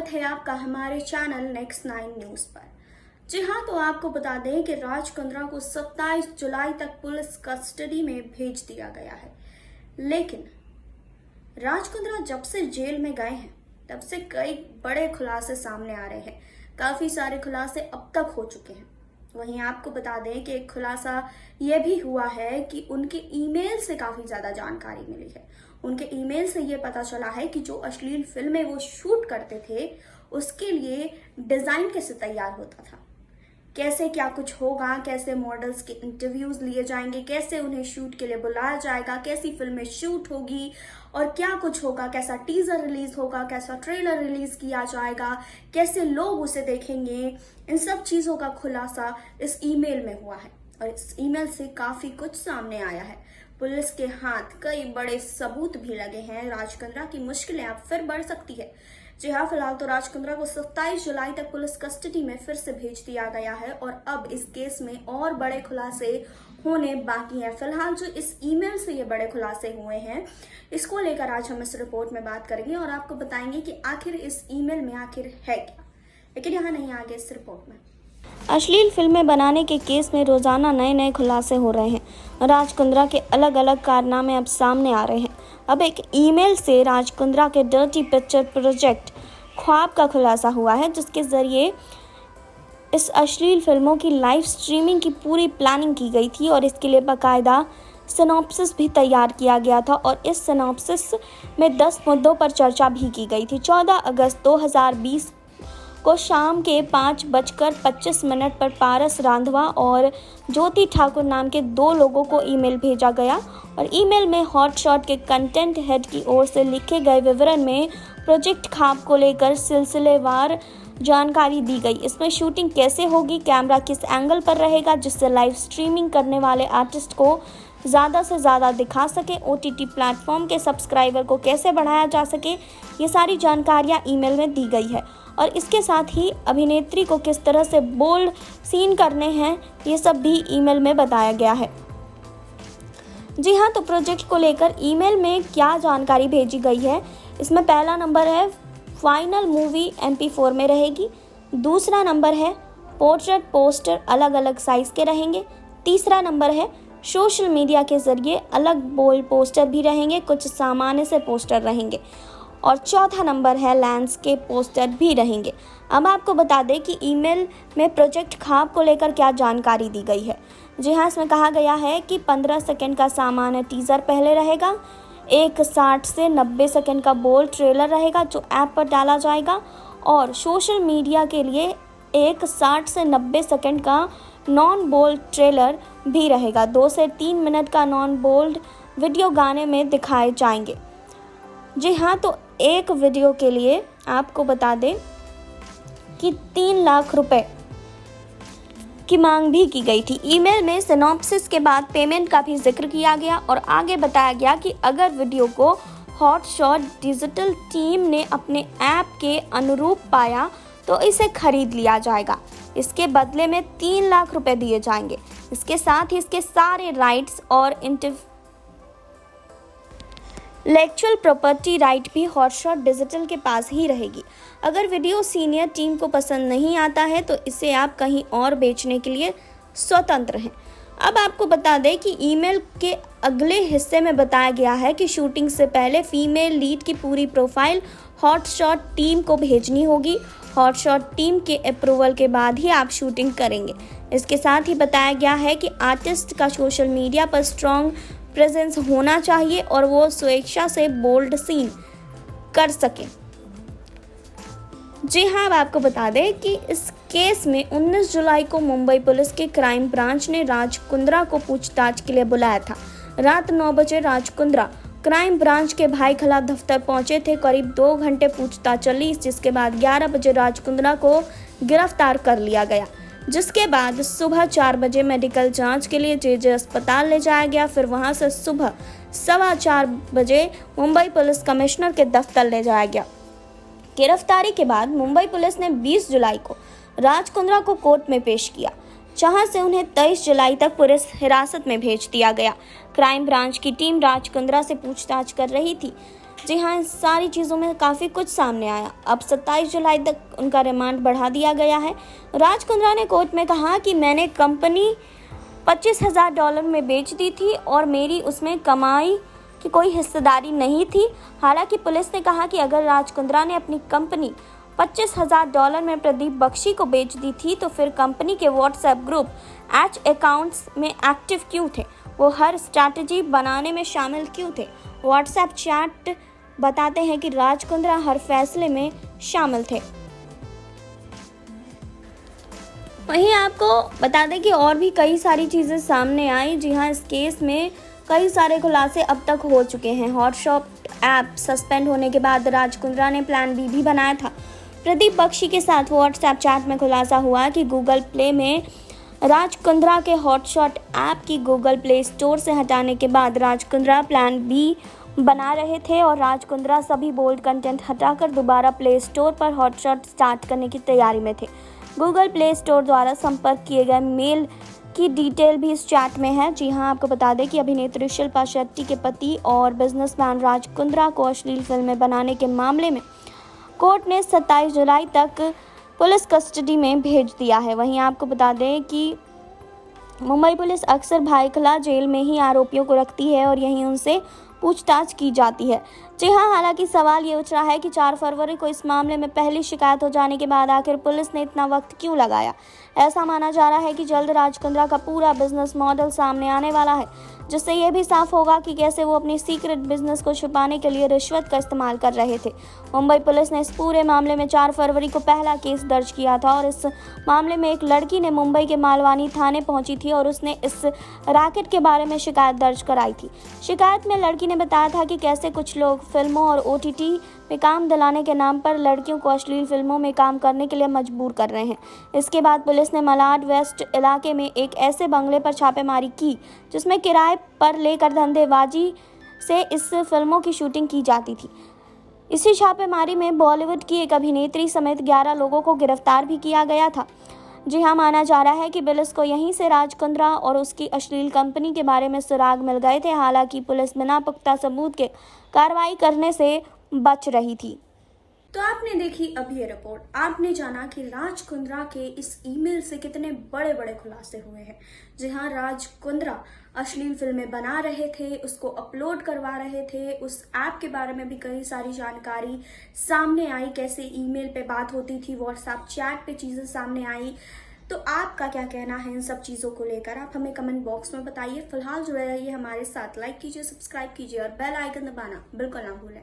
स्वागत है आपका हमारे चैनल नेक्स्ट 9 न्यूज पर। जी हाँ, तो आपको बता दें कि राज कुंद्रा को 27 जुलाई तक पुलिस कस्टडी में भेज दिया गया है। लेकिन राज कुंद्रा जब से जेल में गए हैं तब से कई बड़े खुलासे सामने आ रहे हैं। काफी सारे खुलासे अब तक हो चुके हैं। वहीं आपको बता दें कि एक खुलासा यह भी हुआ है कि उनके ईमेल से काफी ज्यादा जानकारी मिली है। उनके ईमेल से ये पता चला है कि जो अश्लील फिल्में वो शूट करते थे उसके लिए डिजाइन कैसे तैयार होता था, कैसे क्या कुछ होगा, कैसे मॉडल्स के इंटरव्यूज लिए जाएंगे, कैसे उन्हें शूट के लिए बुलाया जाएगा, कैसी फिल्में शूट होगी और क्या कुछ होगा, कैसा टीजर रिलीज होगा, कैसा ट्रेलर रिलीज किया जाएगा, कैसे लोग उसे देखेंगे। इन सब चीजों का खुलासा इस ईमेल में हुआ है और इस ईमेल से काफी कुछ सामने आया है। पुलिस के हाथ कई बड़े सबूत भी लगे हैं। राज कुंद्रा की मुश्किलें अब फिर बढ़ सकती है। जी हाँ, फिलहाल तो राज कुंद्रा को 27 जुलाई तक पुलिस कस्टडी में फिर से भेज दिया गया है और अब इस केस में और बड़े खुलासे होने बाकी हैं। फिलहाल जो इस ईमेल से ये बड़े खुलासे हुए हैं, इसको लेकर आज हम इस रिपोर्ट में बात करेंगे और आपको बताएंगे कि आखिर इस ईमेल में आखिर है क्या। लेकिन यहाँ नहीं, आगे इस रिपोर्ट में। अश्लील फिल्में बनाने के केस में रोजाना नए खुलासे हो रहे हैं। राज कुंद्रा के अलग अलग कारनामे अब सामने आ रहे हैं। अब एक ईमेल से राज कुंद्रा के डर्टी पिक्चर प्रोजेक्ट ख्वाब का खुलासा हुआ है, जिसके जरिए इस अश्लील फिल्मों की लाइव स्ट्रीमिंग की पूरी प्लानिंग की गई थी और इसके लिए बाकायदा सिनॉप्सिस भी तैयार किया गया था और इस सिनॉप्सिस में 10 मुद्दों पर चर्चा भी की गई थी। 14 अगस्त 2020 को शाम के 5:25 पर पारस रांधवा और ज्योति ठाकुर नाम के 2 लोगों को ईमेल भेजा गया और ईमेल में हॉट शॉट के कंटेंट हेड की ओर से लिखे गए विवरण में प्रोजेक्ट ख्वाब को लेकर सिलसिलेवार जानकारी दी गई। इसमें शूटिंग कैसे होगी, कैमरा किस एंगल पर रहेगा जिससे लाइव स्ट्रीमिंग करने वाले आर्टिस्ट को ज़्यादा से ज़्यादा दिखा सके, OTT प्लेटफॉर्म के सब्सक्राइबर को कैसे बढ़ाया जा सके, ये सारी जानकारियाँ ईमेल में दी गई है। और इसके साथ ही अभिनेत्री को किस तरह से बोल्ड सीन करने हैं, ये सब भी ईमेल में बताया गया है। जी हाँ, तो प्रोजेक्ट को लेकर ईमेल में क्या जानकारी भेजी गई है, इसमें पहला नंबर है फाइनल मूवी MP4 में रहेगी। दूसरा नंबर है पोर्ट्रेट पोस्टर अलग अलग साइज के रहेंगे। तीसरा नंबर है सोशल मीडिया के जरिए अलग बोल्ड पोस्टर भी रहेंगे, कुछ सामान्य से पोस्टर रहेंगे। और चौथा नंबर है लैंडस्केप पोस्टर भी रहेंगे। अब आपको बता दें कि ईमेल में प्रोजेक्ट ख्वाब को लेकर क्या जानकारी दी गई है। जी हाँ, इसमें कहा गया है कि 15 सेकंड का सामान्य टीज़र पहले रहेगा, एक 60 से 90 सेकंड का बोल्ड ट्रेलर रहेगा जो ऐप पर डाला जाएगा और सोशल मीडिया के लिए एक 60 से 90 सेकंड का नॉन बोल्ड ट्रेलर भी रहेगा। 2 से 3 मिनट का नॉन बोल्ड वीडियो गाने में दिखाए जाएंगे। जी हाँ, तो एक वीडियो के लिए आपको बता दें कि 3 लाख रुपए की मांग भी की गई थी। ईमेल में सिनॉप्सिस के बाद पेमेंट का भी जिक्र किया गया और आगे बताया गया कि अगर वीडियो को हॉट शॉट डिजिटल टीम ने अपने ऐप के अनुरूप पाया तो इसे खरीद लिया जाएगा। इसके बदले में 3 लाख रुपए दिए जाएंगे। इसके साथ ही इसके सारे राइट्स और इंटेलेक्चुअल प्रॉपर्टी राइट भी हॉटशॉट डिजिटल के पास ही रहेगी। अगर वीडियो सीनियर टीम को पसंद नहीं आता है तो इसे आप कहीं और बेचने के लिए स्वतंत्र हैं। अब आपको बता दें कि ईमेल के अगले हिस्से में बताया गया है कि शूटिंग से पहले फीमेल लीड की पूरी प्रोफाइल हॉटशॉट टीम को भेजनी होगी। हॉटशॉट टीम के अप्रूवल के बाद ही आप शूटिंग करेंगे। इसके साथ ही बताया गया है कि आर्टिस्ट का सोशल मीडिया पर स्ट्रॉन्ग प्रेजेंस होना चाहिए और वो स्वेच्छा से बोल्ड सीन कर सके। जी हाँ, अब आपको बता दें कि इस केस में 19 जुलाई को मुंबई पुलिस के क्राइम ब्रांच ने राज कुंद्रा को पूछताछ के लिए बुलाया था। रात 9 बजे राज कुंद्रा क्राइम ब्रांच के भाई खला दफ्तर पहुंचे थे। करीब 2 घंटे पूछताछ चली, जिसके बाद 11 बजे राज कुंद्रा को गिरफ्तार कर लिया गया, जिसके बाद सुबह 4 बजे मेडिकल जांच के लिए JJ अस्पताल ले जाया गया। फिर वहां से सुबह 4:15 बजे मुंबई पुलिस कमिश्नर के दफ्तर ले जाया गया। गिरफ्तारी के बाद मुंबई पुलिस ने 20 जुलाई को राज कुंद्रा को कोर्ट में पेश किया, जहां से उन्हें 23 जुलाई तक पुलिस हिरासत में भेज दिया गया। क्राइम ब्रांच की टीम राज कुंद्रा से पूछताछ कर रही थी। जी हाँ, इन सारी चीज़ों में काफ़ी कुछ सामने आया। अब 27 जुलाई तक उनका रिमांड बढ़ा दिया गया है। राज कुंद्रा ने कोर्ट में कहा कि मैंने कंपनी $25,000 में बेच दी थी और मेरी उसमें कमाई की कोई हिस्सेदारी नहीं थी। हालांकि पुलिस ने कहा कि अगर राज कुंद्रा ने अपनी कंपनी $25,000 में प्रदीप बख्शी को बेच दी थी तो फिर कंपनी के व्हाट्सएप ग्रुप एच अकाउंट्स में एक्टिव क्यों थे, वो हर स्ट्रैटेजी बनाने में शामिल क्यों थे। व्हाट्सएप चैट बताते हैं कि राज कुंद्रा हर फैसले में शामिल थे। वहीं आपको बता दें कि और भी कई सारी चीज़ें सामने आई। जी हाँ, इस केस में कई सारे खुलासे अब तक हो चुके हैं। हॉटशॉट ऐप सस्पेंड होने के बाद राज कुंद्रा ने प्लान बी भी बनाया था। प्रदीप बख्शी के साथ व्हाट्सएप चैट में खुलासा हुआ कि गूगल प्ले में राज कुंद्रा के हॉटशॉट ऐप की गूगल प्ले स्टोर से हटाने के बाद राज कुंद्रा प्लान बी बना रहे थे और राज कुंद्रा सभी बोल्ड कंटेंट हटाकर दोबारा प्ले स्टोर पर हॉटशॉट स्टार्ट करने की तैयारी में थे। गूगल प्ले स्टोर द्वारा संपर्क किए गए मेल की डिटेल भी इस चैट में है। जी हां, आपको बता दें कि अभिनेत्री शिल्पा शेट्टी के पति और बिजनेसमैन राज कुंद्रा को अश्लील फिल्में बनाने के मामले में कोर्ट ने 27 जुलाई तक पुलिस कस्टडी में भेज दिया है। वहीं आपको बता दें कि मुंबई पुलिस अक्सर भायखला जेल में ही आरोपियों को रखती है और यहीं उनसे पूछताछ की जाती है। जी हां, हालांकि सवाल ये उठ रहा है कि 4 फरवरी को इस मामले में पहली शिकायत हो जाने के बाद आखिर पुलिस ने इतना वक्त क्यों लगाया। ऐसा माना जा रहा है कि जल्द राज कुंद्रा का पूरा बिजनेस मॉडल सामने आने वाला है, जिससे यह भी साफ होगा कि कैसे वो अपनी सीक्रेट बिजनेस को छुपाने के लिए रिश्वत का इस्तेमाल कर रहे थे। मुंबई पुलिस ने इस पूरे मामले में 4 फरवरी को पहला केस दर्ज किया था और इस मामले में एक लड़की ने मुंबई के मालवानी थाने पहुंची थी और उसने इस रैकेट के बारे में शिकायत दर्ज कराई थी। शिकायत में लड़की ने बताया था कि कैसे कुछ लोग फिल्मों और OTT में काम दिलाने के नाम पर लड़कियों को अश्लील फिल्मों में काम करने के लिए मजबूर कर रहे हैं। इसके बाद पुलिस ने मलाड वेस्ट इलाके में एक ऐसे बंगले पर छापेमारी की जिसमें किराए पर लेकर धंधेबाजी से इस फिल्मों की शूटिंग की जाती थी। इसी छापेमारी में बॉलीवुड की एक अभिनेत्री समेत 11 लोगों को गिरफ्तार भी किया गया था। जी हाँ, माना जा रहा है कि पुलिस को यहीं से राज कुंद्रा और उसकी अश्लील कंपनी के बारे में सुराग मिल गए थे। हालांकि पुलिस बिना पुख्ता सबूत के कार्रवाई करने से बच रही थी। तो आपने देखी अब ये रिपोर्ट, आपने जाना कि राज कुंद्रा के इस ईमेल से कितने बड़े बड़े खुलासे हुए हैं। जी हाँ, राज कुंद्रा अश्लील फिल्में बना रहे थे, उसको अपलोड करवा रहे थे, उस ऐप के बारे में भी कई सारी जानकारी सामने आई, कैसे ईमेल पे बात होती थी, व्हाट्सएप चैट पे चीजें सामने आई। तो आपका क्या कहना है इन सब चीजों को लेकर, आप हमें कमेंट बॉक्स में बताइए। फिलहाल जुड़े रहिए हमारे साथ, लाइक कीजिए, सब्सक्राइब कीजिए और बेल आइकन दबाना बिल्कुल ना भूलें।